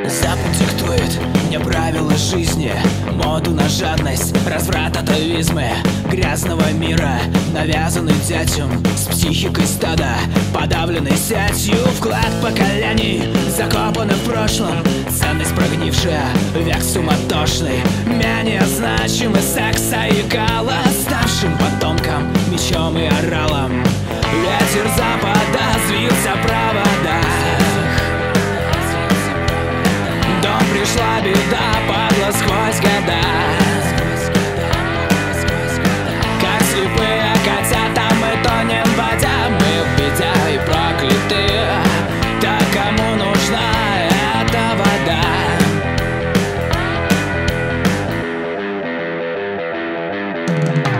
Запад диктует мне правила жизни, моду на жадность, разврат, атовизмы грязного мира, навязанный дятем с психикой стада, подавленной сетью. Вклад поколений закопаны в прошлом, ценность прогнившая, век суматошный, менее значимый секса и кала, ставшим потомкам мечом и оралом. Ветер запада взвился в проводах, дом пришла беда, падла сквозь года. Как слепые котята мы тонем в воде, мы в беде и прокляты. Так кому нужна эта вода?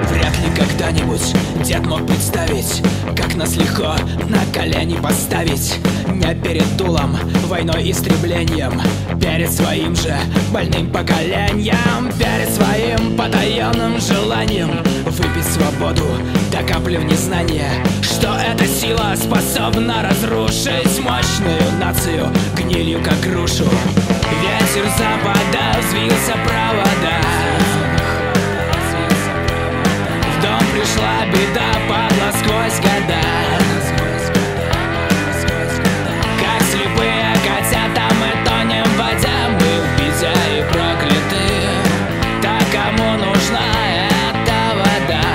Вряд ли когда-нибудь дед мог представить, как нас легко на колени поставить. Не перед дулом, войной, истреблением, перед своим же больным поколением, перед своим потаенным желанием выпить свободу до капли в незнание, что эта сила способна разрушить мощную нацию гнилью, как грушу. Ветер запада взвился в проводах, в дом пришла беда, падла сквозь года. Как слепые котята мы тонем в воде, мы в беде и прокляты. Так кому нужна эта вода?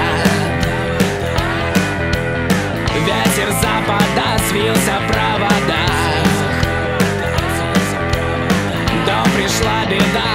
Ветер запада свился в проводах, дом пришла беда,